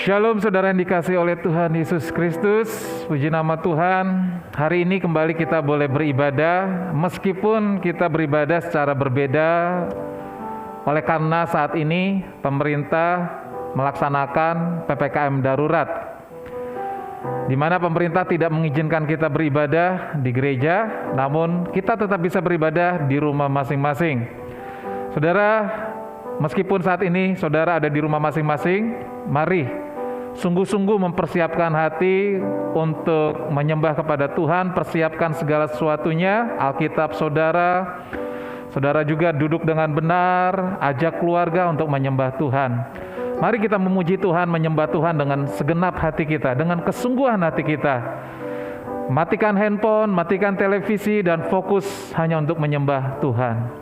Shalom saudara yang dikasihi oleh Tuhan Yesus Kristus, puji nama Tuhan. Hari ini kembali kita boleh beribadah, meskipun kita beribadah secara berbeda, oleh karena saat ini pemerintah melaksanakan PPKM darurat, di mana pemerintah tidak mengizinkan kita beribadah di gereja, namun kita tetap bisa beribadah di rumah masing-masing. Saudara, meskipun saat ini saudara ada di rumah masing-masing, mari sungguh-sungguh mempersiapkan hati untuk menyembah kepada Tuhan, persiapkan segala sesuatunya, Alkitab saudara juga duduk dengan benar, ajak keluarga untuk menyembah Tuhan. Mari kita memuji Tuhan, menyembah Tuhan dengan segenap hati kita, dengan kesungguhan hati kita. Matikan handphone, matikan televisi, dan fokus hanya untuk menyembah Tuhan.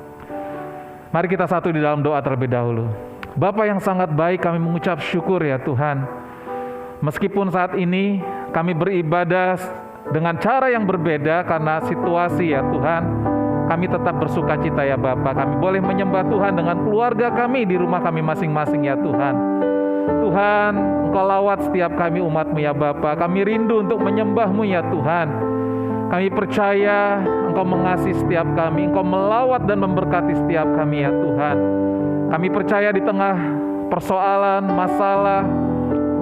Mari kita satu di dalam doa terlebih dahulu. Bapa yang sangat baik, kami mengucap syukur ya Tuhan. Meskipun saat ini kami beribadah dengan cara yang berbeda karena situasi ya Tuhan, kami tetap bersuka cita ya Bapa. Kami boleh menyembah Tuhan dengan keluarga kami di rumah kami masing-masing ya Tuhan. Tuhan, Engkau lawat setiap kami umat-Mu ya Bapa. Kami rindu untuk menyembah-Mu ya Tuhan. Kami percaya Engkau mengasihi setiap kami, Engkau melawat dan memberkati setiap kami ya Tuhan. Kami percaya di tengah persoalan, masalah,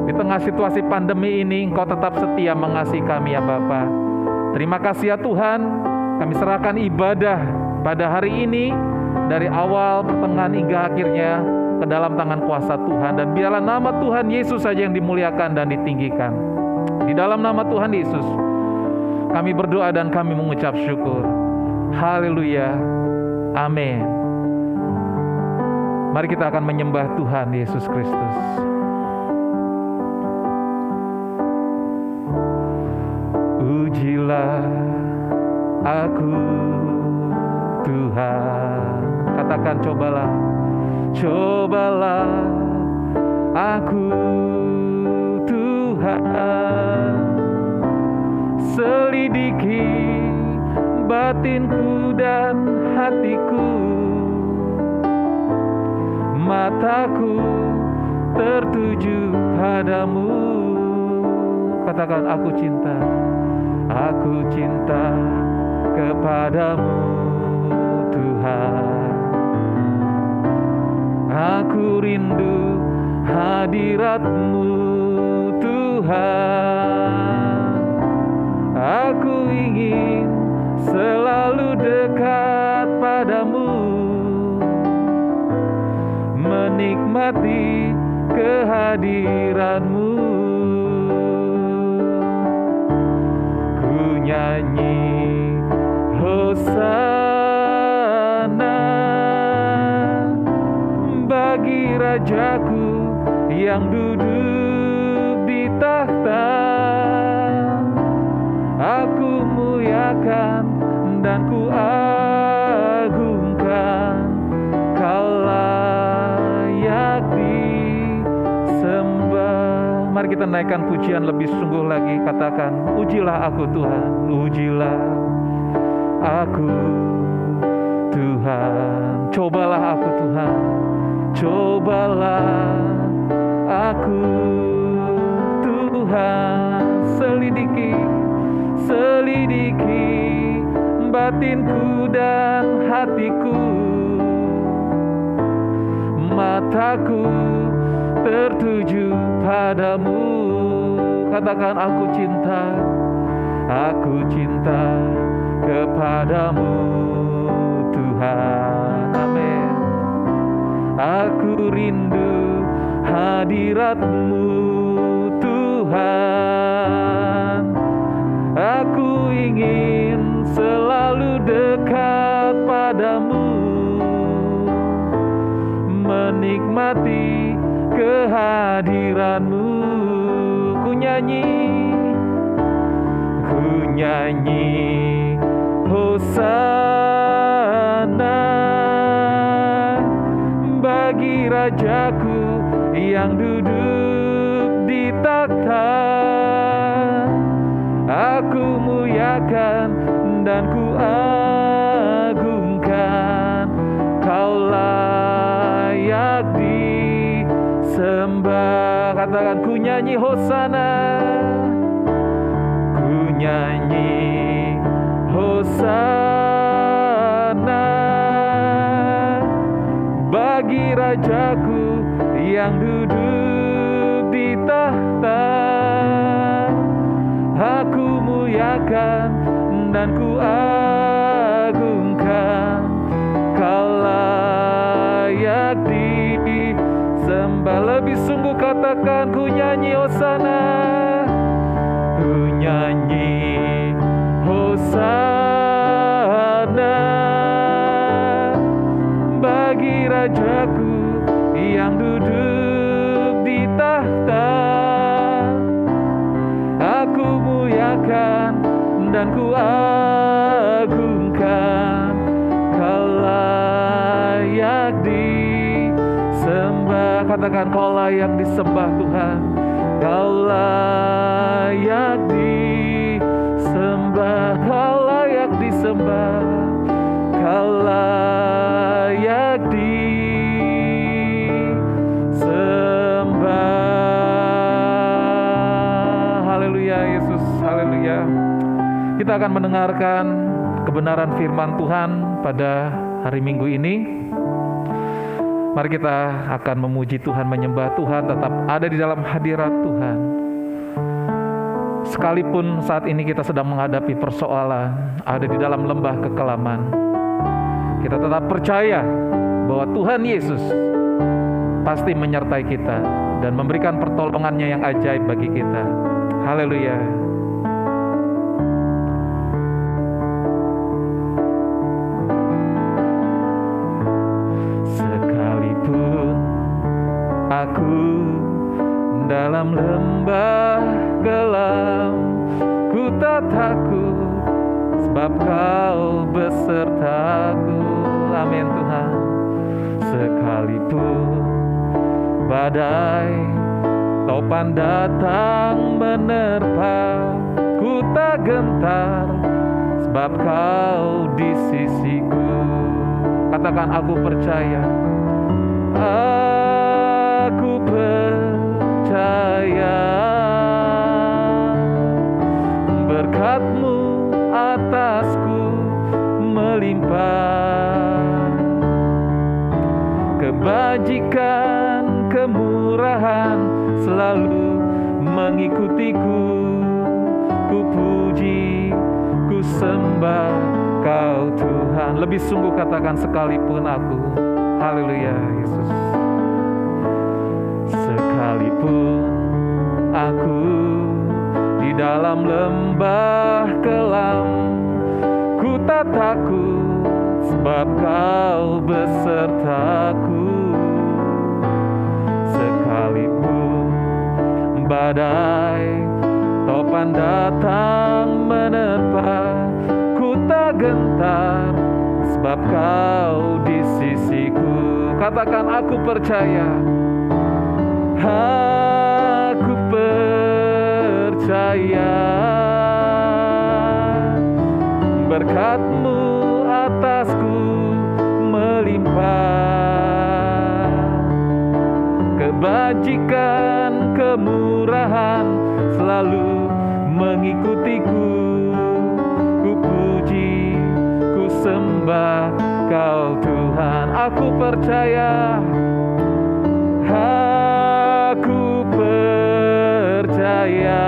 di tengah situasi pandemi ini, Engkau tetap setia mengasihi kami ya Bapa. Terima kasih ya Tuhan, kami serahkan ibadah pada hari ini, dari awal, pertengahan hingga akhirnya, ke dalam tangan kuasa Tuhan. Dan biarlah nama Tuhan Yesus saja yang dimuliakan dan ditinggikan. Di dalam nama Tuhan Yesus, kami berdoa dan kami mengucap syukur. Haleluya. Amin. Mari kita akan menyembah Tuhan Yesus Kristus. Ujilah aku Tuhan. Katakan cobalah aku Tuhan. Selidiki batinku dan hatiku, mataku tertuju padamu. Katakan aku cinta kepadamu Tuhan. Aku rindu hadirat-Mu Tuhan. Aku ingin selalu dekat padamu, menikmati kehadiran-Mu. Nyanyi Hosana bagi Rajaku yang duduk di takhta. Aku muliakan dan ku agungkan, Kau layak disembah. Mari kita naikkan pujian lebih sungguh lagi. Katakan, ujilah aku Tuhan, ujilah aku Tuhan. Cobalah aku Tuhan, cobalah aku Tuhan. Selidiki batinku dan hatiku, mataku tertuju padamu. Katakan, aku cinta kepadamu Tuhan. Amin. Aku rindu hadirat-Mu Tuhan. Aku ingin selalu dekat padamu, menikmati kehadiran-Mu. Ku nyanyi Hosana bagi Rajaku yang duduk di takhta. Aku muliakan dan ku agungkan. Kau layak disembah. Katakan, ku nyanyi hosana, ku nyanyi hosana bagi Rajaku yang duduk di tahta. Aku muliakan dan ku agungkan. Kau layak disembah. Lebih sungguh katakan, ku nyanyi hosana, ku nyanyi hosana bagi Rajaku yang duduk di tahta. Aku muliakan dan ku agungkan. Kau layak disembah. Katakan, kau layak disembah Tuhan. Kau layak disembah. Kau layak disembah. Kau layak disembah. Haleluya Yesus, haleluya. Kita akan mendengarkan kebenaran firman Tuhan pada hari Minggu ini. Mari kita akan memuji Tuhan, menyembah Tuhan, tetap ada di dalam hadirat Tuhan. Sekalipun saat ini kita sedang menghadapi persoalan, ada di dalam lembah kekelaman, kita tetap percaya bahwa Tuhan Yesus pasti menyertai kita dan memberikan pertolongannya yang ajaib bagi kita. Haleluya. Sekalipun aku dalam lembah gelap, ku tak takut, sebab Kau besertaku. Amin Tuhan. Sekalipun badai topan datang menerpa, ku tak gentar, sebab Kau di sisiku. Katakan, aku percaya. Aku percaya berkat-Mu atasku melimpah. Kebajikan, kemurahan selalu mengikutiku. Ku puji, ku sembah Kau Tuhan. Lebih sungguh katakan, sekalipun aku. Haleluya Yesus. Sekalipun aku di dalam lembah kelam, ku tak takut, sebab Kau besertaku. Sekalipun badai topan datang menerpa, ku tak gentar, sebab Kau di sisiku. Katakan, aku percaya. Aku percaya berkat-Mu atasku melimpah. Kebajikan, kemurahan selalu mengikutiku. Ku puji, ku sembah Kau Tuhan. Aku percaya. Aku percaya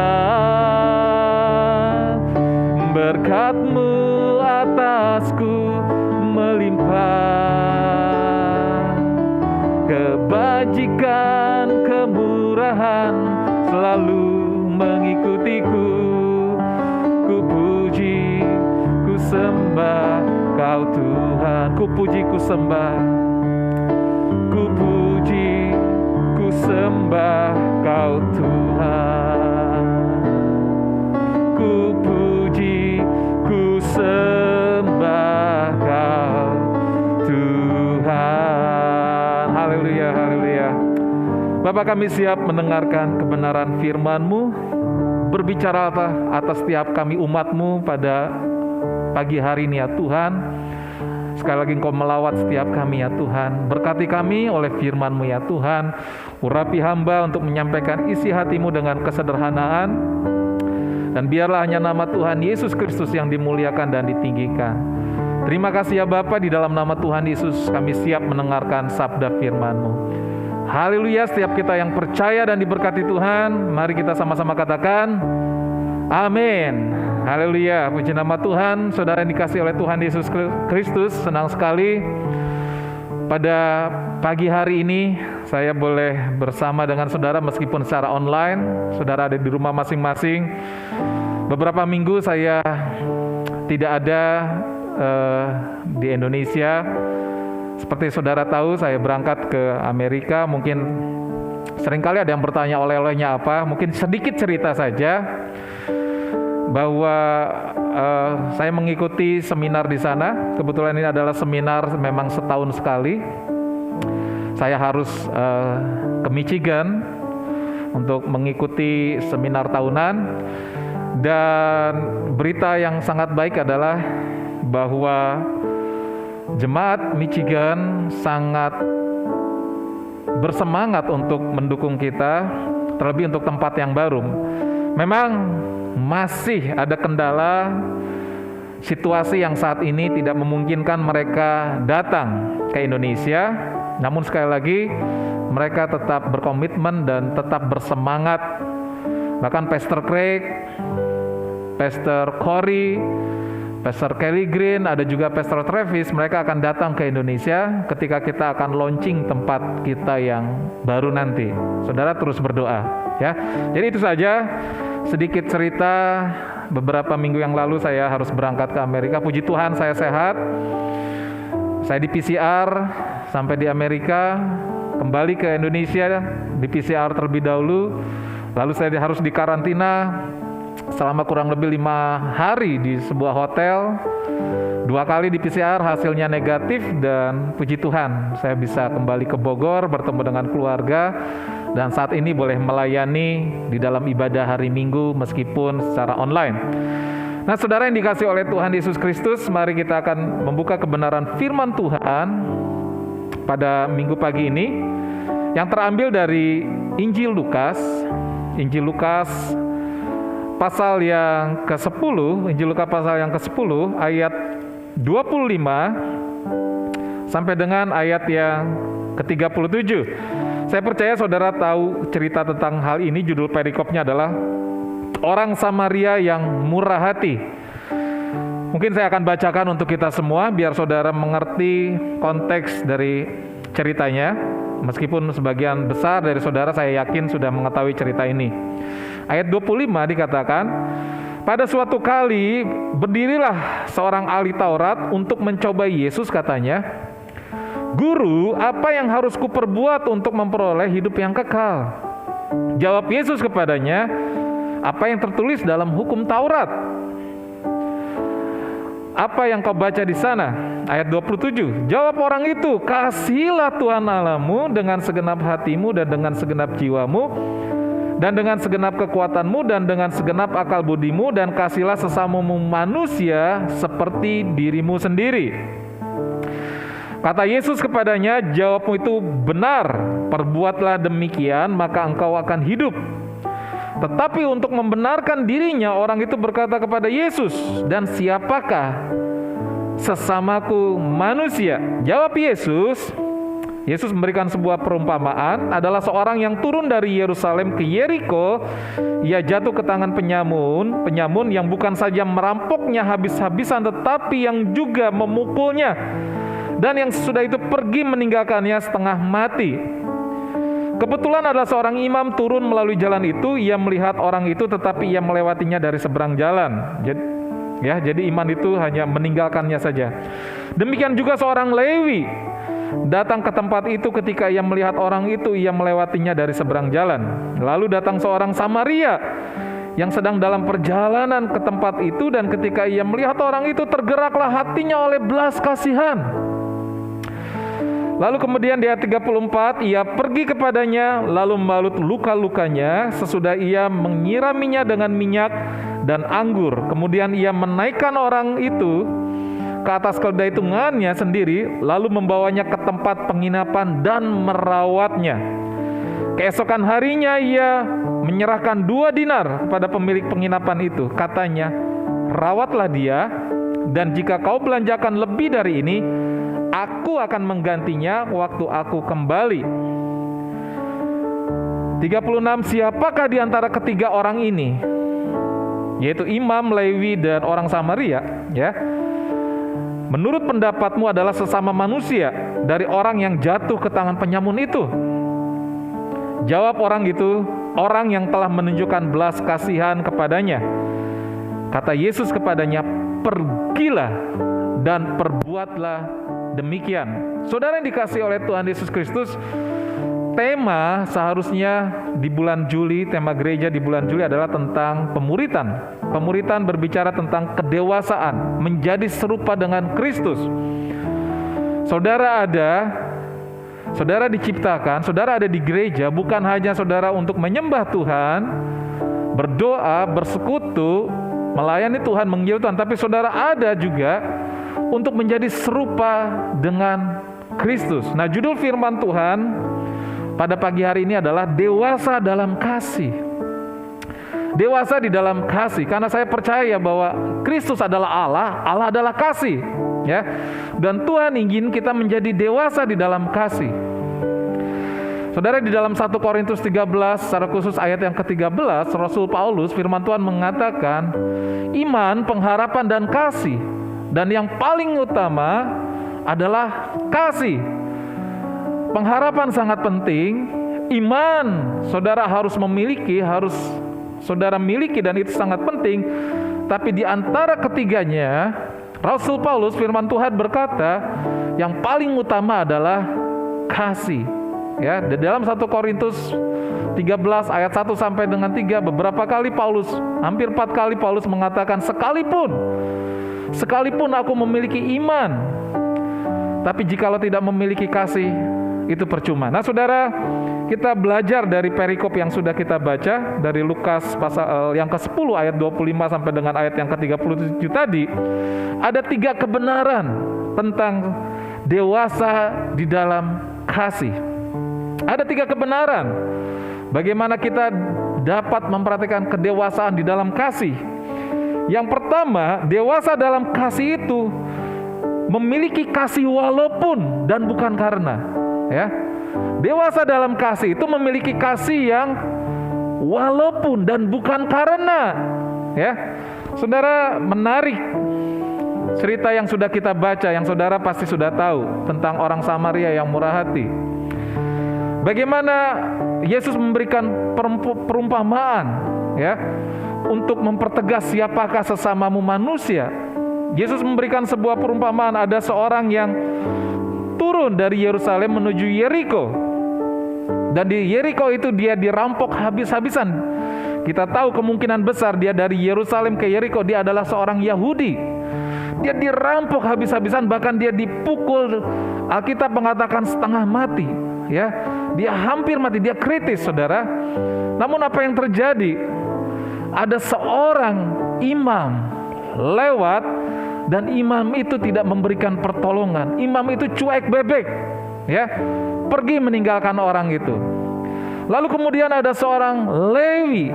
berkat-Mu atasku melimpah. Kebajikan, kemurahan selalu mengikutiku. Ku puji, ku sembah Kau Tuhan. Ku puji, ku sembah. Ku puji, ku sembah Kau Tuhan. Ku puji, ku sembah Kau Tuhan. Haleluya, haleluya. Bapa, kami siap mendengarkan kebenaran firman-Mu. berbicara atas setiap kami umat-Mu pada pagi hari ini ya Tuhan. Sekali lagi Engkau melawat setiap kami ya Tuhan. Berkati kami oleh firman-Mu ya Tuhan. Urapi hamba untuk menyampaikan isi hati-Mu dengan kesederhanaan. Dan biarlah hanya nama Tuhan Yesus Kristus yang dimuliakan dan ditinggikan. Terima kasih ya Bapa, di dalam nama Tuhan Yesus kami siap mendengarkan sabda firman-Mu. Haleluya, setiap kita yang percaya dan diberkati Tuhan, mari kita sama-sama katakan amin. Haleluya, puji nama Tuhan. Saudara yang dikasihi oleh Tuhan Yesus Kristus, senang sekali pada pagi hari ini saya boleh bersama dengan saudara meskipun secara online. Saudara ada di rumah masing-masing. Beberapa minggu saya tidak ada di Indonesia. Seperti saudara tahu, saya berangkat ke Amerika. Mungkin seringkali ada yang bertanya oleh-olehnya apa. Mungkin sedikit cerita saja bahwa saya mengikuti seminar di sana. Kebetulan ini adalah seminar memang setahun sekali. Saya harus ke Michigan untuk mengikuti seminar tahunan. Dan berita yang sangat baik adalah bahwa jemaat Michigan sangat bersemangat untuk mendukung kita, terlebih untuk tempat yang baru. Memang masih ada kendala, situasi yang saat ini tidak memungkinkan mereka datang ke Indonesia. Namun sekali lagi mereka tetap berkomitmen dan tetap bersemangat. Bahkan Pastor Craig, Pastor Corey, Pastor Kelly Green, ada juga Pastor Travis, mereka akan datang ke Indonesia ketika kita akan launching tempat kita yang baru nanti. Saudara terus berdoa ya. Jadi itu saja sedikit cerita. Beberapa minggu yang lalu saya harus berangkat ke Amerika. Puji Tuhan saya sehat. Saya di PCR sampai di Amerika, kembali ke Indonesia di PCR terlebih dahulu. Lalu saya harus dikarantina selama kurang lebih 5 hari di sebuah hotel. 2 kali di PCR hasilnya negatif, dan puji Tuhan saya bisa kembali ke Bogor bertemu dengan keluarga, dan saat ini boleh melayani di dalam ibadah hari Minggu meskipun secara online. Nah, saudara yang dikasihi oleh Tuhan Yesus Kristus, mari kita akan membuka kebenaran firman Tuhan pada minggu pagi ini yang terambil dari Injil Lukas pasal yang ke-10, Injil Lukas pasal yang ke-10 ayat 25 sampai dengan ayat yang ke-37. Saya percaya saudara tahu cerita tentang hal ini. Judul perikopnya adalah Orang Samaria yang Murah Hati. Mungkin saya akan bacakan untuk kita semua biar saudara mengerti konteks dari ceritanya. Meskipun sebagian besar dari saudara saya yakin sudah mengetahui cerita ini. Ayat 25 dikatakan, pada suatu kali berdirilah seorang ahli Taurat untuk mencoba Yesus, katanya, "Guru, apa yang harus kuperbuat untuk memperoleh hidup yang kekal?" Jawab Yesus kepadanya, "Apa yang tertulis dalam hukum Taurat? Apa yang kau baca di sana?" Ayat 27, jawab orang itu, "Kasihilah Tuhan Allahmu dengan segenap hatimu dan dengan segenap jiwamu dan dengan segenap kekuatanmu dan dengan segenap akal budimu, dan kasihilah sesamamu manusia seperti dirimu sendiri." Kata Yesus kepadanya, "Jawabmu itu benar, perbuatlah demikian, maka engkau akan hidup." Tetapi untuk membenarkan dirinya, orang itu berkata kepada Yesus, "Dan siapakah sesamaku manusia?" Jawab Yesus memberikan sebuah perumpamaan, adalah seorang yang turun dari Yerusalem ke Yeriko. Ia jatuh ke tangan penyamun yang bukan saja merampoknya habis-habisan, tetapi yang juga memukulnya, dan yang sesudah itu pergi meninggalkannya setengah mati. Kebetulan adalah seorang imam turun melalui jalan itu. Ia melihat orang itu, tetapi ia melewatinya dari seberang jalan. Jadi iman itu hanya meninggalkannya saja. Demikian juga seorang Lewi datang ke tempat itu. Ketika ia melihat orang itu, ia melewatinya dari seberang jalan. Lalu datang seorang Samaria yang sedang dalam perjalanan ke tempat itu, dan ketika ia melihat orang itu, tergeraklah hatinya oleh belas kasihan. Lalu kemudian di ayat 34, ia pergi kepadanya lalu membalut luka-lukanya, sesudah ia menyiraminya dengan minyak dan anggur. Kemudian ia menaikkan orang itu ke atas keledai tunggannya sendiri, lalu membawanya ke tempat penginapan dan merawatnya. Keesokan harinya ia menyerahkan 2 dinar kepada pemilik penginapan itu. Katanya, rawatlah dia, dan jika kau belanjakan lebih dari ini, aku akan menggantinya waktu aku kembali. 36, siapakah di antara ketiga orang ini? Yaitu imam, Lewi, dan orang Samaria, ya. Menurut pendapatmu adalah sesama manusia dari orang yang jatuh ke tangan penyamun itu? Jawab orang itu, orang yang telah menunjukkan belas kasihan kepadanya. Kata Yesus kepadanya, pergilah dan perbuatlah demikian. Saudara yang dikasihi oleh Tuhan Yesus Kristus, tema seharusnya di bulan Juli, tema gereja di bulan Juli adalah tentang pemuritan. Pemuritan berbicara tentang kedewasaan, menjadi serupa dengan Kristus. Saudara diciptakan, saudara ada di gereja bukan hanya saudara untuk menyembah Tuhan, berdoa, bersekutu, melayani Tuhan, menginjil Tuhan, tapi saudara ada juga untuk menjadi serupa dengan Kristus. Nah, judul firman Tuhan pada pagi hari ini adalah dewasa dalam kasih. Dewasa di dalam kasih, karena saya percaya bahwa Kristus adalah Allah, Allah adalah kasih, ya. Dan Tuhan ingin kita menjadi dewasa di dalam kasih. Saudara, di dalam 1 Korintus 13, secara khusus ayat yang ke-13, Rasul Paulus, firman Tuhan mengatakan, iman, pengharapan, dan kasih. Dan yang paling utama adalah kasih. Pengharapan sangat penting, iman saudara harus memiliki, harus saudara miliki, dan itu sangat penting. Tapi di antara ketiganya, Rasul Paulus, firman Tuhan berkata, yang paling utama adalah kasih. Ya, di dalam 1 Korintus 13 ayat 1 sampai dengan 3, beberapa kali Paulus, hampir 4 kali Paulus mengatakan, sekalipun aku memiliki iman, tapi jikalau tidak memiliki kasih, itu percuma. Nah, saudara, kita belajar dari perikop yang sudah kita baca dari Lukas pasal yang ke-10 ayat 25 sampai dengan ayat yang ke-37 tadi. Ada 3 kebenaran tentang dewasa di dalam kasih. Ada 3 kebenaran bagaimana kita dapat memperhatikan kedewasaan di dalam kasih. Yang pertama, dewasa dalam kasih itu memiliki kasih walaupun dan bukan karena, ya. Dewasa dalam kasih itu memiliki kasih yang walaupun dan bukan karena, ya. Saudara, menarik cerita yang sudah kita baca, yang saudara pasti sudah tahu tentang orang Samaria yang murah hati. Bagaimana Yesus memberikan perumpamaan, ya, untuk mempertegas siapakah sesamamu manusia. Yesus memberikan sebuah perumpamaan, ada seorang yang turun dari Yerusalem menuju Yeriko. Dan di Yeriko itu dia dirampok habis-habisan. Kita tahu kemungkinan besar dia dari Yerusalem ke Yeriko, dia adalah seorang Yahudi. Dia dirampok habis-habisan, bahkan dia dipukul, Alkitab mengatakan setengah mati, ya. Dia hampir mati, dia kritis, saudara. Namun apa yang terjadi? Ada seorang imam lewat, dan imam itu tidak memberikan pertolongan. Imam itu cuek bebek, ya, pergi meninggalkan orang itu. Lalu kemudian ada seorang Lewi.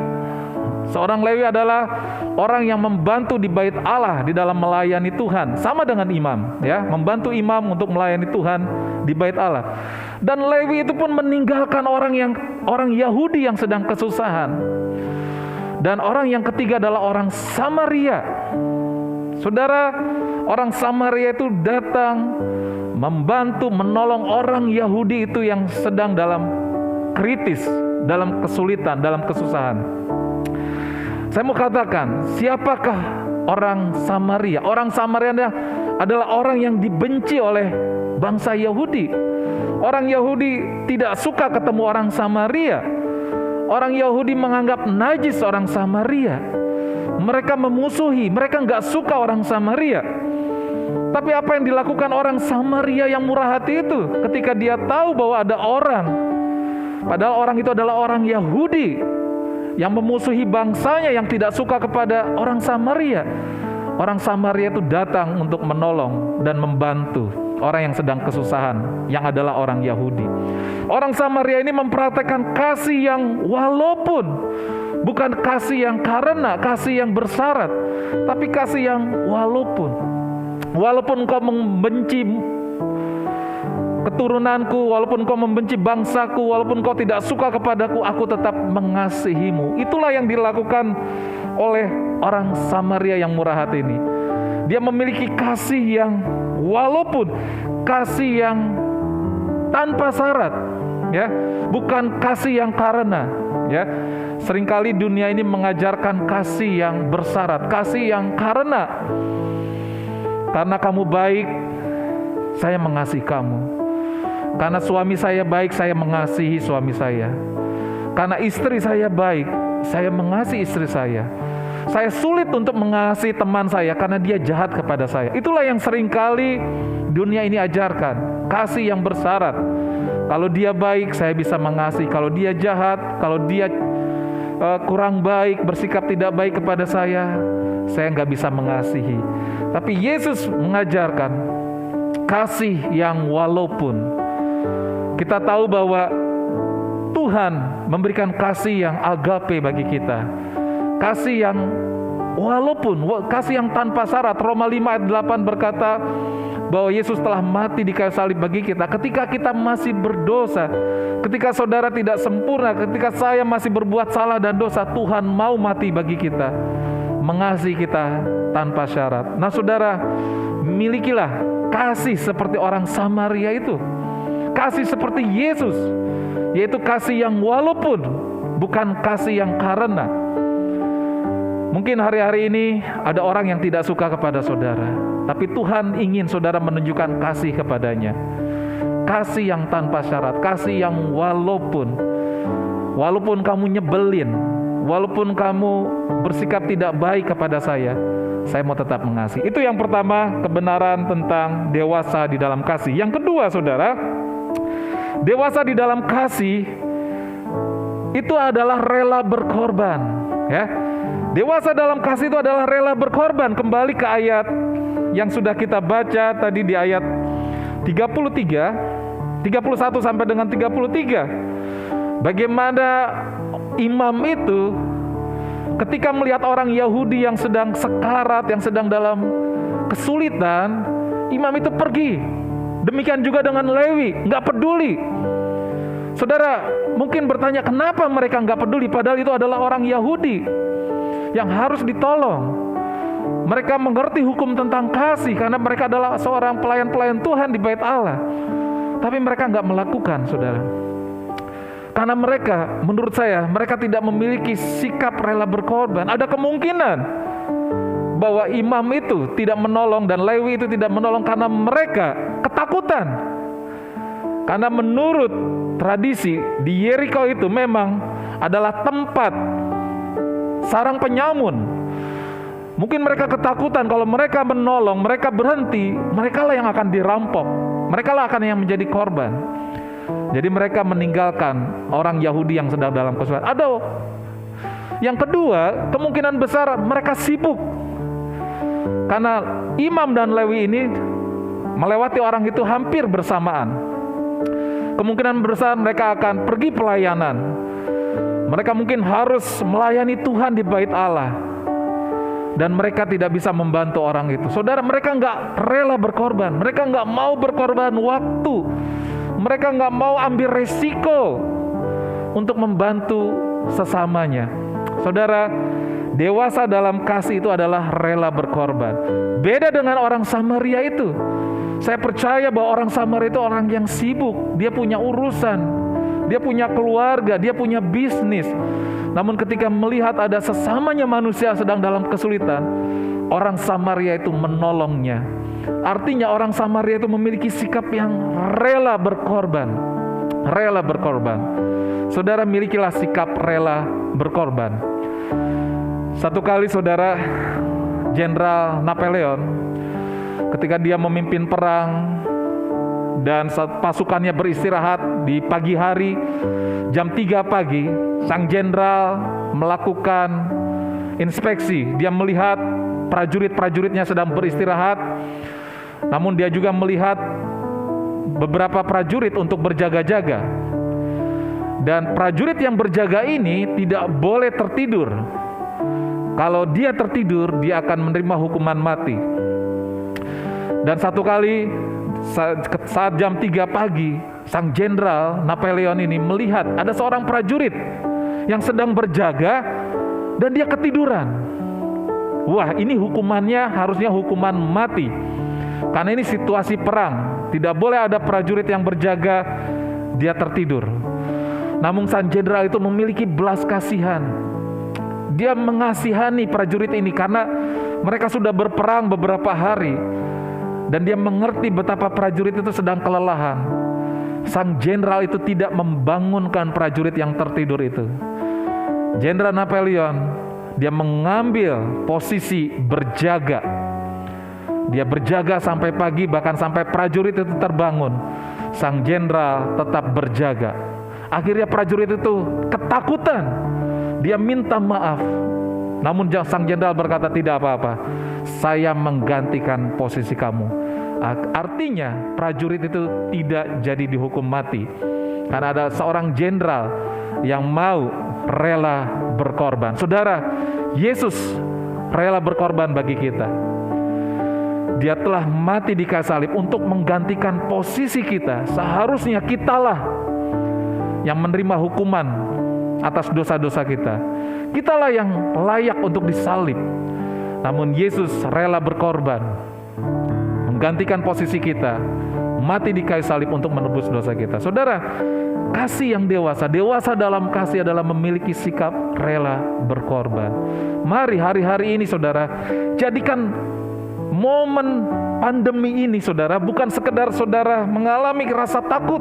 Seorang Lewi adalah orang yang membantu di bait Allah di dalam melayani Tuhan, sama dengan imam, ya, membantu imam untuk melayani Tuhan di bait Allah. Dan Lewi itu pun meninggalkan orang Yahudi yang sedang kesusahan. Dan orang yang ketiga adalah orang Samaria. Saudara, orang Samaria itu datang membantu, menolong orang Yahudi itu yang sedang dalam kritis, dalam kesulitan, dalam kesusahan. Saya mau katakan, siapakah orang Samaria? Orang Samaria adalah orang yang dibenci oleh bangsa Yahudi. Orang Yahudi tidak suka ketemu orang Samaria. Orang Yahudi menganggap najis orang Samaria. Mereka memusuhi, mereka nggak suka orang Samaria. Tapi apa yang dilakukan orang Samaria yang murah hati itu ketika dia tahu bahwa ada orang, padahal orang itu adalah orang Yahudi yang memusuhi bangsanya, yang tidak suka kepada orang Samaria. Orang Samaria itu datang untuk menolong dan membantu orang yang sedang kesusahan, yang adalah orang Yahudi. Orang Samaria ini mempraktekkan kasih yang walaupun, bukan kasih yang karena, kasih yang bersyarat, tapi kasih yang walaupun engkau membenci keturunanku, walaupun engkau membenci bangsaku, walaupun engkau tidak suka kepadaku, aku tetap mengasihimu. Itulah yang dilakukan oleh orang Samaria yang murah hati ini. Dia memiliki kasih yang walaupun, kasih yang tanpa syarat, ya, bukan kasih yang karena, ya. Seringkali dunia ini mengajarkan kasih yang bersyarat, kasih yang karena kamu baik, saya mengasihi kamu. Karena suami saya baik, saya mengasihi suami saya. Karena istri saya baik, saya mengasihi istri saya. Saya sulit untuk mengasihi teman saya karena dia jahat kepada saya. Itulah yang seringkali dunia ini ajarkan, kasih yang bersyarat. Kalau dia baik, saya bisa mengasihi. Kalau dia jahat, kalau dia kurang baik, bersikap tidak baik kepada saya nggak bisa mengasihi. Tapi Yesus mengajarkan kasih yang walaupun. Kita tahu bahwa Tuhan memberikan kasih yang agape bagi kita. Kasih yang walaupun, kasih yang tanpa syarat. Roma 5 ayat 8 berkata bahwa Yesus telah mati di kayu salib bagi kita ketika kita masih berdosa. Ketika saudara tidak sempurna, ketika saya masih berbuat salah dan dosa, Tuhan mau mati bagi kita, mengasihi kita tanpa syarat. Nah saudara, milikilah kasih seperti orang Samaria itu, kasih seperti Yesus, yaitu kasih yang walaupun, bukan kasih yang karena. Mungkin hari-hari ini ada orang yang tidak suka kepada saudara, tapi Tuhan ingin saudara menunjukkan kasih kepadanya. Kasih yang tanpa syarat, kasih yang walaupun kamu nyebelin, walaupun kamu bersikap tidak baik kepada saya mau tetap mengasihi. Itu yang pertama, kebenaran tentang dewasa di dalam kasih. Yang kedua saudara, dewasa di dalam kasih itu adalah rela berkorban, ya. Dewasa dalam kasih itu adalah rela berkorban. Kembali ke ayat yang sudah kita baca tadi di ayat 31 sampai dengan 33. Bagaimana imam itu ketika melihat orang Yahudi yang sedang sekarat, yang sedang dalam kesulitan, imam itu pergi. Demikian juga dengan Lewi, nggak peduli. Saudara mungkin bertanya, kenapa mereka nggak peduli? Padahal itu adalah orang Yahudi yang harus ditolong. Mereka mengerti hukum tentang kasih karena mereka adalah seorang pelayan-pelayan Tuhan di bait Allah. Tapi mereka nggak melakukan, saudara. Karena mereka, menurut saya, mereka tidak memiliki sikap rela berkorban. Ada kemungkinan bahwa imam itu tidak menolong dan Lewi itu tidak menolong karena mereka ketakutan. Karena menurut tradisi di Yeriko itu memang adalah tempat sarang penyamun. Mungkin mereka ketakutan kalau mereka menolong, mereka berhenti, mereka lah yang akan dirampok, mereka lah akan yang menjadi korban. Jadi mereka meninggalkan orang Yahudi yang sedang dalam kesulitan. Ada yang kedua, kemungkinan besar mereka sibuk. Karena imam dan Lewi ini melewati orang itu hampir bersamaan. Kemungkinan besar mereka akan pergi pelayanan. Mereka mungkin harus melayani Tuhan di bait Allah. Dan mereka tidak bisa membantu orang itu. Saudara, mereka nggak rela berkorban. Mereka nggak mau berkorban waktu. Mereka nggak mau ambil resiko untuk membantu sesamanya. Saudara, dewasa dalam kasih itu adalah rela berkorban. Beda dengan orang Samaria itu. Saya percaya bahwa orang Samaria itu orang yang sibuk. Dia punya urusan, dia punya keluarga, dia punya bisnis. Namun ketika melihat ada sesamanya manusia sedang dalam kesulitan, orang Samaria itu menolongnya. Artinya orang Samaria itu memiliki sikap yang rela berkorban. Rela berkorban. Saudara, milikilah sikap rela berkorban. Satu kali saudara, Jenderal Napoleon ketika dia memimpin perang dan pasukannya beristirahat di pagi hari, jam 3 pagi, sang jenderal melakukan inspeksi. Dia melihat prajurit-prajuritnya sedang beristirahat, namun dia juga melihat beberapa prajurit untuk berjaga-jaga. Dan prajurit yang berjaga ini tidak boleh tertidur. Kalau dia tertidur, dia akan menerima hukuman mati. Dan satu kali saat jam 3 pagi, sang jenderal Napoleon ini melihat ada seorang prajurit yang sedang berjaga dan dia ketiduran. Wah, ini hukumannya harusnya hukuman mati. Karena ini situasi perang, tidak boleh ada prajurit yang berjaga dia tertidur. Namun sang jenderal itu memiliki belas kasihan. Dia mengasihani prajurit ini karena mereka sudah berperang beberapa hari. Dan dia mengerti betapa prajurit itu sedang kelelahan. Sang jenderal itu tidak membangunkan prajurit yang tertidur itu. Jenderal Napoleon, dia mengambil posisi berjaga. Dia berjaga sampai pagi, bahkan sampai prajurit itu terbangun. Sang jenderal tetap berjaga. Akhirnya prajurit itu ketakutan. Dia minta maaf. Namun sang jenderal berkata, tidak apa-apa, saya menggantikan posisi kamu. Artinya prajurit itu tidak jadi dihukum mati, karena ada seorang jenderal yang mau rela berkorban. Saudara, Yesus rela berkorban bagi kita. Dia telah mati di kayu salib untuk menggantikan posisi kita. Seharusnya kitalah yang menerima hukuman atas dosa-dosa kita. Kitalah yang layak untuk disalib. Namun Yesus rela berkorban, menggantikan posisi kita, mati di kayu salib untuk menebus dosa kita. Saudara, kasih yang dewasa dalam kasih adalah memiliki sikap rela berkorban. Mari hari-hari ini saudara, jadikan momen pandemi ini saudara, bukan sekedar saudara mengalami rasa takut,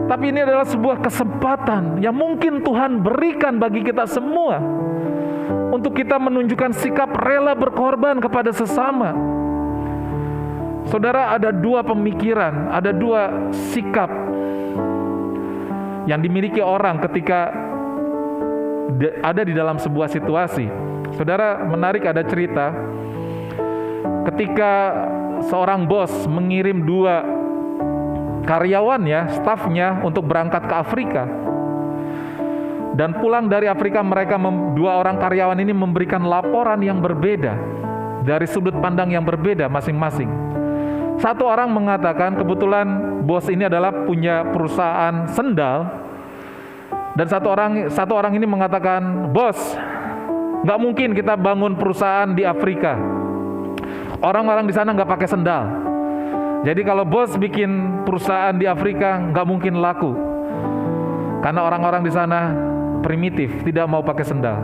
tapi ini adalah sebuah kesempatan yang mungkin Tuhan berikan bagi kita semua untuk kita menunjukkan sikap rela berkorban kepada sesama. Saudara, ada dua pemikiran, ada dua sikap yang dimiliki orang ketika ada di dalam sebuah situasi. Saudara, menarik, ada cerita ketika seorang bos mengirim 2 karyawannya, stafnya untuk berangkat ke Afrika. Dan pulang dari Afrika, mereka 2 orang karyawan ini memberikan laporan yang berbeda dari sudut pandang yang berbeda masing-masing. Satu orang mengatakan, kebetulan bos ini adalah punya perusahaan sendal, dan satu orang ini mengatakan, bos, nggak mungkin kita bangun perusahaan di Afrika. Orang-orang di sana nggak pakai sendal. Jadi kalau bos bikin perusahaan di Afrika nggak mungkin laku, karena orang-orang di sana primitif, tidak mau pakai sendal.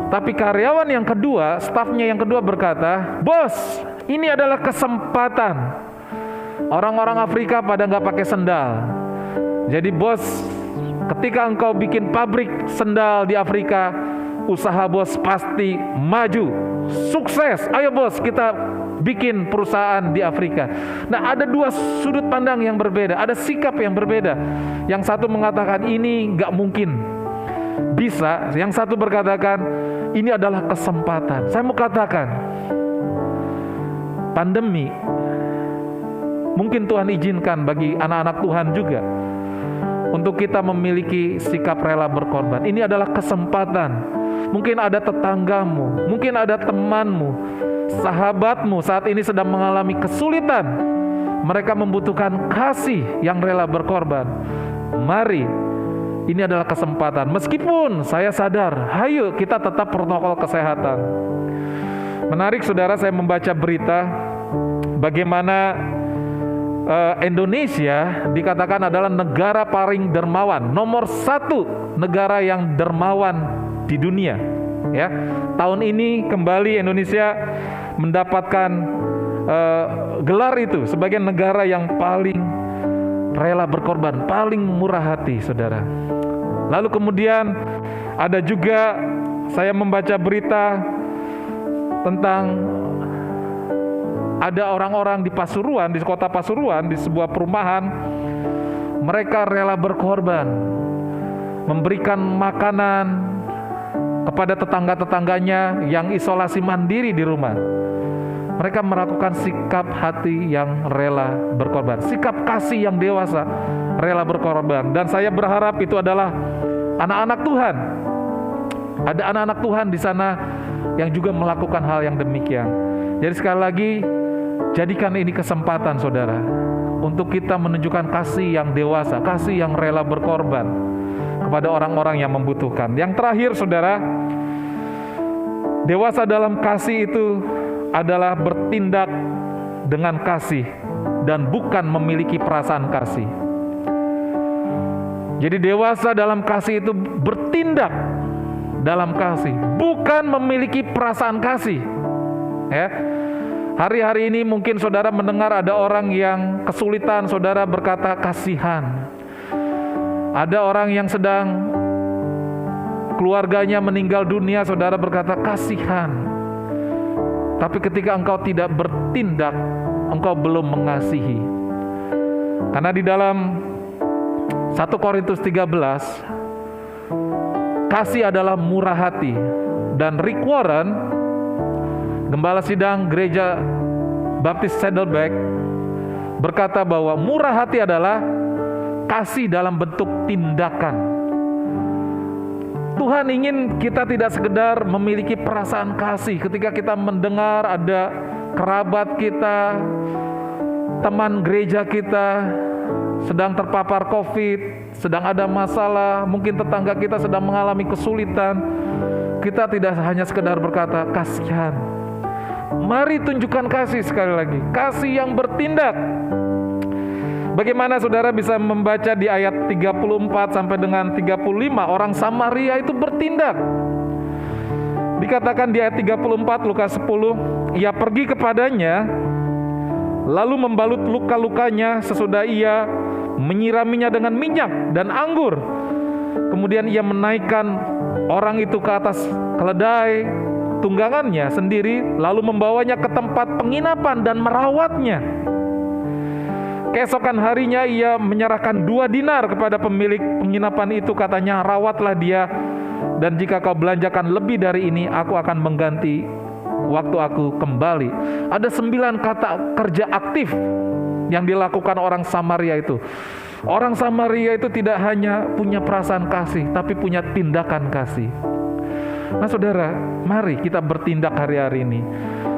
Tapi karyawan yang kedua, stafnya yang kedua berkata, bos, ini adalah kesempatan. Orang-orang Afrika pada nggak pakai sendal. Jadi bos, ketika engkau bikin pabrik sendal di Afrika, usaha bos pasti maju, sukses. Ayo bos, kita bikin perusahaan di Afrika. Nah, ada 2 sudut pandang yang berbeda, ada sikap yang berbeda. Yang satu mengatakan ini nggak mungkin bisa, yang satu berkatakan ini adalah kesempatan. Saya mau katakan, pandemi mungkin Tuhan izinkan bagi anak-anak Tuhan juga untuk kita memiliki sikap rela berkorban. Ini adalah kesempatan. Mungkin ada tetanggamu, mungkin ada temanmu, sahabatmu saat ini sedang mengalami kesulitan. Mereka membutuhkan kasih yang rela berkorban. Mari, ini adalah kesempatan. Meskipun saya sadar, ayo kita tetap protokol kesehatan. Menarik saudara, saya membaca berita bagaimana Indonesia dikatakan adalah negara paling dermawan, nomor 1 negara yang dermawan di dunia. Ya, tahun ini kembali Indonesia mendapatkan gelar itu sebagai negara yang paling rela berkorban, paling murah hati, saudara. Lalu kemudian ada juga saya membaca berita tentang ada orang-orang di Pasuruan, di kota Pasuruan, di sebuah perumahan, mereka rela berkorban, memberikan makanan kepada tetangga-tetangganya yang isolasi mandiri di rumah. Mereka melakukan sikap hati yang rela berkorban, sikap kasih yang dewasa, rela berkorban. Dan saya berharap itu adalah anak-anak Tuhan. Ada anak-anak Tuhan di sana yang juga melakukan hal yang demikian. Jadi sekali lagi, jadikan ini kesempatan saudara, untuk kita menunjukkan kasih yang dewasa, kasih yang rela berkorban kepada orang-orang yang membutuhkan. Yang terakhir saudara, dewasa dalam kasih itu adalah bertindak dengan kasih dan bukan memiliki perasaan kasih. Jadi dewasa dalam kasih itu bertindak dalam kasih, bukan memiliki perasaan kasih. Ya. Hari-hari ini mungkin saudara mendengar ada orang yang kesulitan, saudara berkata kasihan. Ada orang yang sedang keluarganya meninggal dunia, saudara berkata kasihan. Tapi ketika engkau tidak bertindak, engkau belum mengasihi. Karena di dalam 1 Korintus 13, kasih adalah murah hati. Dan Rick Warren, Gembala Sidang Gereja Baptis Saddleback, berkata bahwa murah hati adalah kasih dalam bentuk tindakan. Tuhan ingin kita tidak sekedar memiliki perasaan kasih ketika kita mendengar ada kerabat kita, teman gereja kita sedang terpapar COVID, sedang ada masalah, mungkin tetangga kita sedang mengalami kesulitan. Kita tidak hanya sekedar berkata kasihan. Mari tunjukkan kasih sekali lagi, kasih yang bertindak. Bagaimana saudara bisa membaca di ayat 34 sampai dengan 35, orang Samaria itu bertindak. Dikatakan di ayat 34 Lukas 10, ia pergi kepadanya, lalu membalut luka-lukanya, sesudah ia menyiraminya dengan minyak dan anggur. Kemudian ia menaikkan orang itu ke atas keledai tunggangannya sendiri, lalu membawanya ke tempat penginapan dan merawatnya. Keesokan harinya ia menyerahkan 2 dinar kepada pemilik penginapan itu, katanya, rawatlah dia, dan jika kau belanjakan lebih dari ini, aku akan mengganti waktu aku kembali. Ada 9 kata kerja aktif yang dilakukan orang Samaria itu. Orang Samaria itu tidak hanya punya perasaan kasih, tapi punya tindakan kasih. Nah saudara, mari kita bertindak hari-hari ini.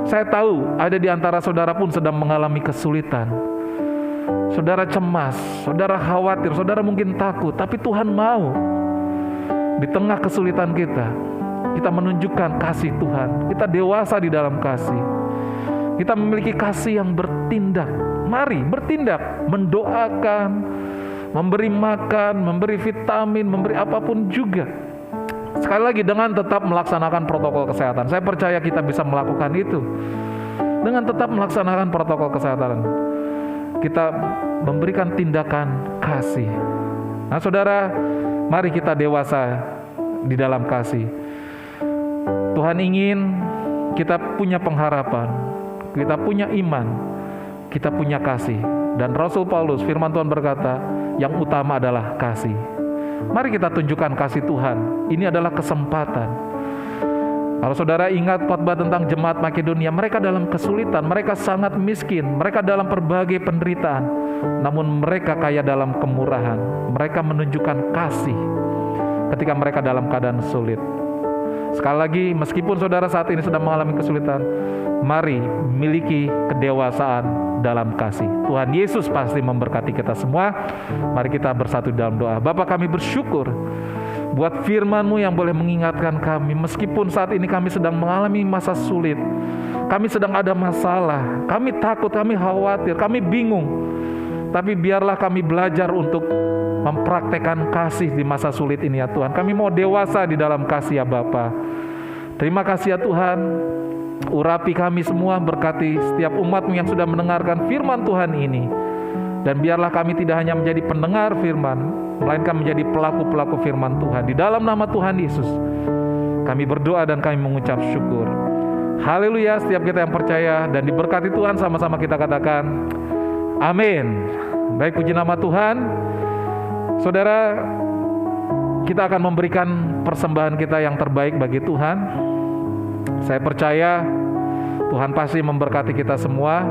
Saya tahu ada di antara saudara pun sedang mengalami kesulitan. Saudara cemas, saudara khawatir, saudara mungkin takut, tapi Tuhan mau di tengah kesulitan kita menunjukkan kasih Tuhan. Kita dewasa di dalam kasih. Kita memiliki kasih yang bertindak. Mari bertindak, mendoakan, memberi makan, memberi vitamin, memberi apapun juga. Sekali lagi, dengan tetap melaksanakan protokol kesehatan. Saya percaya kita bisa melakukan itu. Dengan tetap melaksanakan protokol kesehatan, kita memberikan tindakan kasih. Nah saudara, mari kita dewasa di dalam kasih. Tuhan ingin kita punya pengharapan, kita punya iman, kita punya kasih. Dan Rasul Paulus, firman Tuhan berkata, yang utama adalah kasih. Mari kita tunjukkan kasih Tuhan. Ini adalah kesempatan. Kalau saudara ingat khotbah tentang jemaat Makedonia, mereka dalam kesulitan, mereka sangat miskin, mereka dalam berbagai penderitaan, namun mereka kaya dalam kemurahan. Mereka menunjukkan kasih ketika mereka dalam keadaan sulit. Sekali lagi, meskipun saudara saat ini sedang mengalami kesulitan, mari miliki kedewasaan dalam kasih. Tuhan Yesus pasti memberkati kita semua. Mari kita bersatu dalam doa. Bapa, kami bersyukur buat firman-Mu yang boleh mengingatkan kami, meskipun saat ini kami sedang mengalami masa sulit, kami sedang ada masalah, kami takut, kami khawatir, kami bingung, tapi biarlah kami belajar untuk mempraktekkan kasih di masa sulit ini ya Tuhan. Kami mau dewasa di dalam kasih ya Bapa. Terima kasih ya Tuhan. Urapi kami semua, berkati setiap umat-Mu yang sudah mendengarkan firman Tuhan ini. Dan biarlah kami tidak hanya menjadi pendengar firman, melainkan menjadi pelaku-pelaku firman Tuhan. Di dalam nama Tuhan Yesus, kami berdoa dan kami mengucap syukur. Haleluya, setiap kita yang percaya dan diberkati Tuhan, sama-sama kita katakan amin. Baik, puji nama Tuhan. Saudara, kita akan memberikan persembahan kita yang terbaik bagi Tuhan. Saya percaya Tuhan pasti memberkati kita semua.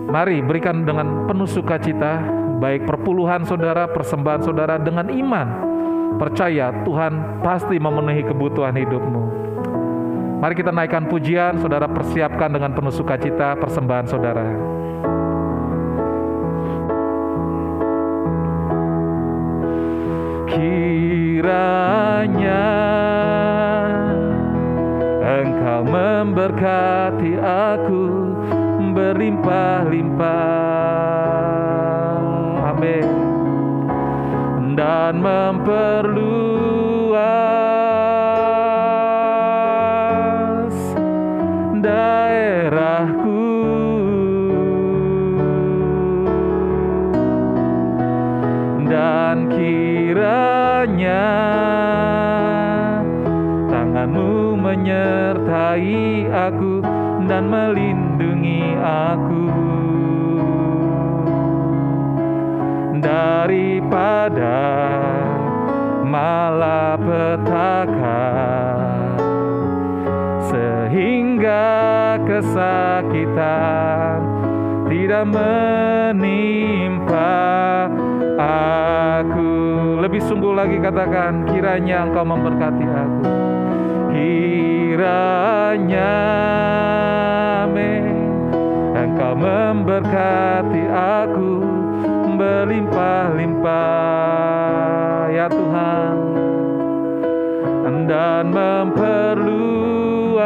Mari berikan dengan penuh sukacita, baik perpuluhan saudara, persembahan saudara dengan iman. Percaya Tuhan pasti memenuhi kebutuhan hidupmu. Mari kita naikkan pujian, saudara persiapkan dengan penuh sukacita persembahan saudara. Kiranya Engkau memberkati aku berlimpah-limpah, amin, dan memperluas daerahku, dan kiranya tangan-Mu menyertai aku dan melindungi aku daripada malapetaka, sehingga kesakitan tidak menimpa aku. Lebih sungguh lagi katakan, kiranya Engkau memberkati aku. Kiranya, amin, Engkau memberkati aku berlimpah-limpah ya Tuhan, dan memperluas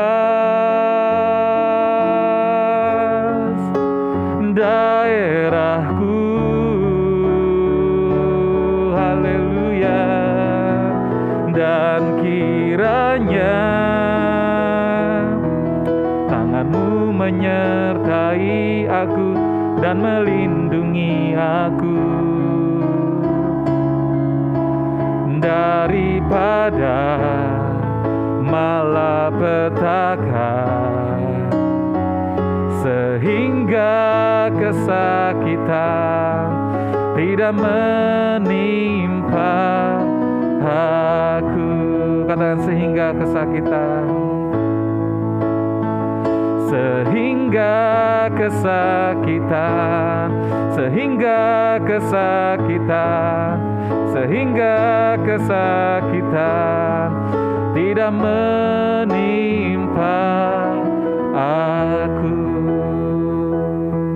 daerahku. Haleluya. Dan kiranya tangan-Mu menyertai aku dan melindungi aku daripada malapetaka, sehingga kesakitan tidak menimpa aku. Katakan, sehingga kesakitan, sehingga kesakitan, sehingga kesakitan, sehingga kesakitan tidak menimpa aku.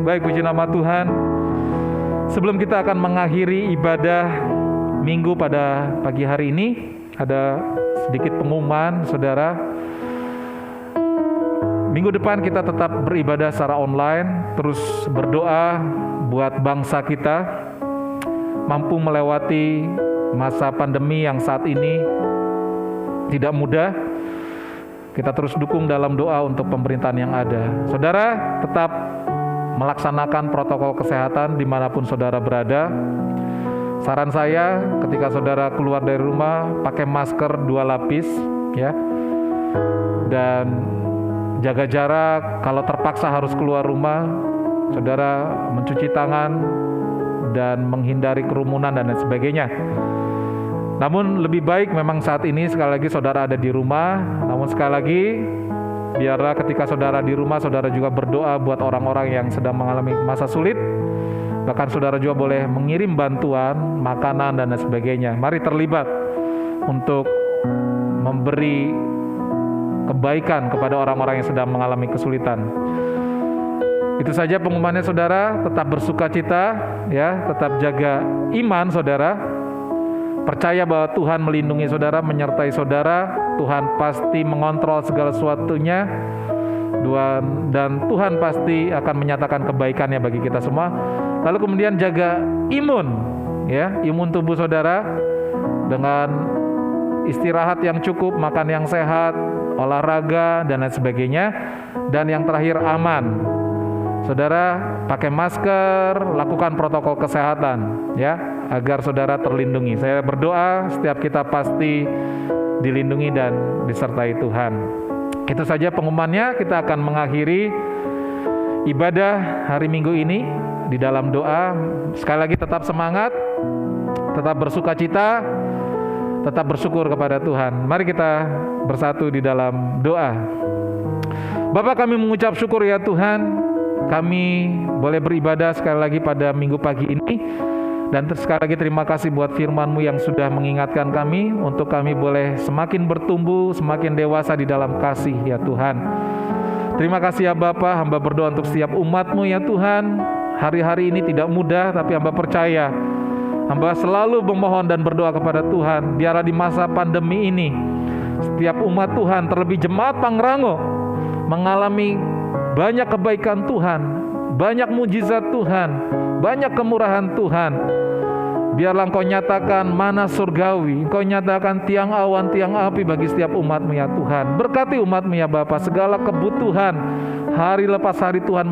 Baik, puji nama Tuhan. Sebelum kita akan mengakhiri ibadah minggu pada pagi hari ini, ada sedikit pengumuman, saudara. Minggu depan kita tetap beribadah secara online, terus berdoa buat bangsa kita mampu melewati masa pandemi yang saat ini tidak mudah. Kita terus dukung dalam doa untuk pemerintahan yang ada. Saudara tetap melaksanakan protokol kesehatan dimanapun saudara berada. Saran saya, ketika saudara keluar dari rumah, pakai masker 2 lapis, ya, dan jaga jarak. Kalau terpaksa harus keluar rumah, saudara mencuci tangan dan menghindari kerumunan dan lain sebagainya. Namun lebih baik memang saat ini sekali lagi saudara ada di rumah. Namun sekali lagi, biarlah ketika saudara di rumah, saudara juga berdoa buat orang-orang yang sedang mengalami masa sulit. Bahkan saudara juga boleh mengirim bantuan, makanan dan lain sebagainya. Mari terlibat untuk memberi kebaikan kepada orang-orang yang sedang mengalami kesulitan. Itu saja pengumumannya saudara. Tetap bersukacita, ya, tetap jaga iman saudara. Percaya bahwa Tuhan melindungi saudara, menyertai saudara. Tuhan pasti mengontrol segala sesuatunya, dan Tuhan pasti akan menyatakan kebaikannya bagi kita semua. Lalu kemudian jaga imun, ya, imun tubuh saudara dengan istirahat yang cukup, makan yang sehat, olahraga dan lain sebagainya. Dan yang terakhir, aman. Saudara pakai masker, lakukan protokol kesehatan, ya, agar saudara terlindungi. Saya berdoa setiap kita pasti dilindungi dan disertai Tuhan. Itu saja pengumumannya. Kita akan mengakhiri ibadah hari Minggu ini di dalam doa. Sekali lagi tetap semangat, tetap bersukacita, tetap bersyukur kepada Tuhan. Mari kita bersatu di dalam doa. Bapa, kami mengucap syukur ya Tuhan, kami boleh beribadah sekali lagi pada Minggu pagi ini. Dan sekali lagi terima kasih buat firman-Mu yang sudah mengingatkan kami untuk kami boleh semakin bertumbuh, semakin dewasa di dalam kasih ya Tuhan. Terima kasih ya Bapa, hamba berdoa untuk setiap umat-Mu ya Tuhan. Hari-hari ini tidak mudah, tapi hamba percaya hamba selalu memohon dan berdoa kepada Tuhan. Biarlah di masa pandemi ini setiap umat Tuhan, terlebih jemaat Pangrango, mengalami banyak kebaikan Tuhan, banyak mujizat Tuhan, banyak kemurahan Tuhan. Biarlah Engkau nyatakan mana surgawi, Engkau nyatakan tiang awan, tiang api bagi setiap umat-Mu ya Tuhan. Berkati umat-Mu ya Bapa, segala kebutuhan hari lepas hari Tuhan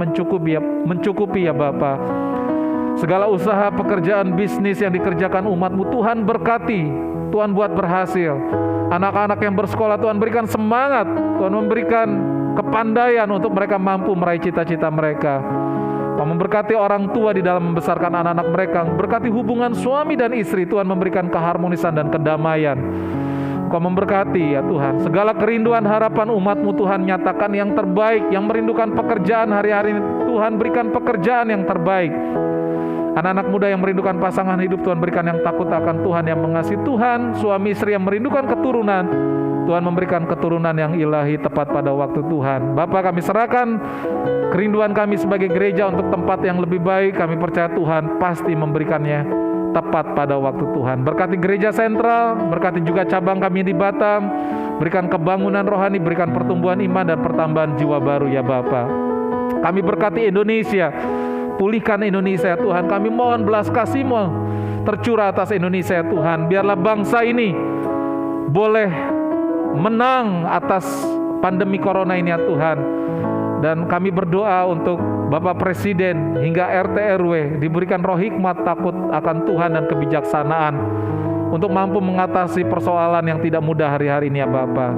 mencukupi ya Bapa. Segala usaha, pekerjaan, bisnis yang dikerjakan umat-Mu Tuhan berkati, Tuhan buat berhasil. Anak-anak yang bersekolah Tuhan berikan semangat, Tuhan memberikan kepandaian untuk mereka mampu meraih cita-cita mereka. Kau memberkati orang tua di dalam membesarkan anak-anak mereka. Berkati hubungan suami dan istri, Tuhan memberikan keharmonisan dan kedamaian. Kau memberkati ya Tuhan segala kerinduan harapan umat-Mu Tuhan, nyatakan yang terbaik. Yang merindukan pekerjaan hari-hari ini Tuhan berikan pekerjaan yang terbaik. Anak-anak muda yang merindukan pasangan hidup Tuhan berikan yang takut akan Tuhan, yang mengasihi Tuhan. Suami istri yang merindukan keturunan, Tuhan memberikan keturunan yang ilahi tepat pada waktu Tuhan. Bapa, kami serahkan kerinduan kami sebagai gereja untuk tempat yang lebih baik. Kami percaya Tuhan pasti memberikannya tepat pada waktu Tuhan. Berkati gereja sentral, berkati juga cabang kami di Batam. Berikan kebangunan rohani, berikan pertumbuhan iman dan pertambahan jiwa baru ya Bapa. Kami berkati Indonesia, pulihkan Indonesia Tuhan. Kami mohon belas kasih-Mu tercurah atas Indonesia Tuhan. Biarlah bangsa ini boleh menang atas pandemi corona ini ya Tuhan. Dan kami berdoa untuk Bapak Presiden hingga RT RW diberikan roh hikmat, takut akan Tuhan dan kebijaksanaan untuk mampu mengatasi persoalan yang tidak mudah hari-hari ini ya Bapak.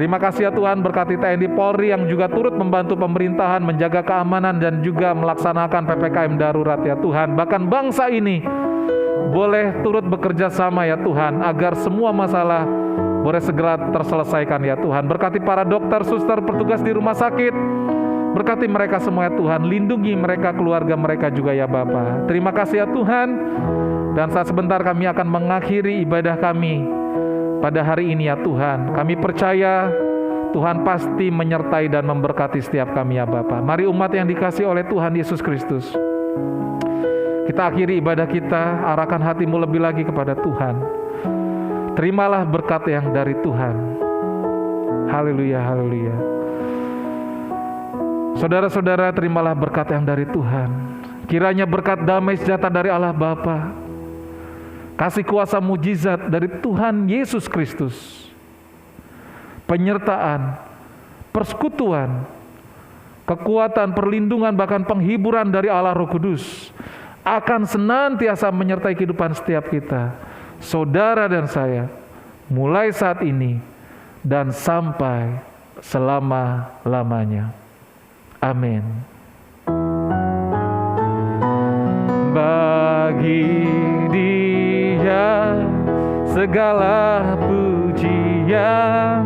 Terima kasih ya Tuhan, berkati TNI Polri yang juga turut membantu pemerintahan menjaga keamanan dan juga melaksanakan PPKM darurat ya Tuhan. Bahkan bangsa ini boleh turut bekerja sama ya Tuhan, agar semua masalah boleh segera terselesaikan ya Tuhan. Berkati para dokter, suster, petugas di rumah sakit. Berkati mereka semua ya Tuhan. Lindungi mereka, keluarga mereka juga ya Bapa. Terima kasih ya Tuhan. Dan saat sebentar kami akan mengakhiri ibadah kami pada hari ini ya Tuhan. Kami percaya Tuhan pasti menyertai dan memberkati setiap kami ya Bapa. Mari umat yang dikasihi oleh Tuhan Yesus Kristus, kita akhiri ibadah kita, arahkan hatimu lebih lagi kepada Tuhan. Terimalah berkat yang dari Tuhan. Haleluya, haleluya. Saudara-saudara, terimalah berkat yang dari Tuhan. Kiranya berkat damai sejahtera dari Allah Bapa, kasih kuasa mujizat dari Tuhan Yesus Kristus, penyertaan, persekutuan, kekuatan, perlindungan, bahkan penghiburan dari Allah Roh Kudus akan senantiasa menyertai kehidupan setiap kita, saudara dan saya, mulai saat ini dan sampai selama-lamanya. Amin. Bagi Dia segala pujian,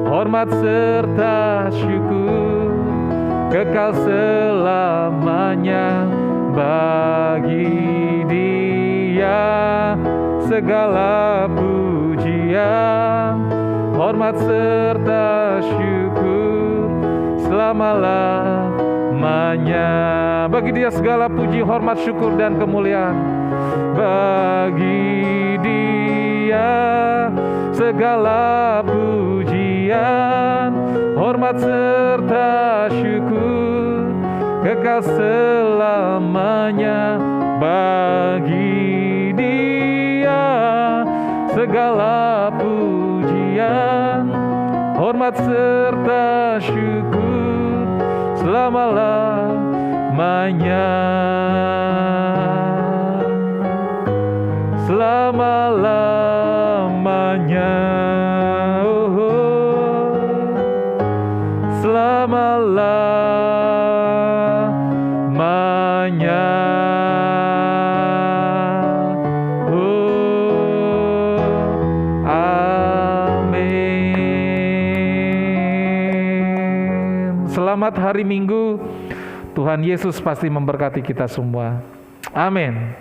hormat serta syukur kekal selamanya. Bagi Dia segala pujian, hormat serta syukur selama-lamanya. Bagi Dia segala puji, hormat, syukur dan kemuliaan. Bagi Dia segala pujian, hormat serta syukur kekal selamanya. Bagi Dia segala pujian, hormat serta syukur selama-lamanya. Selama-lamanya. selama-lamanya. Amin. Selamat hari Minggu. Tuhan Yesus pasti memberkati kita semua. Amin.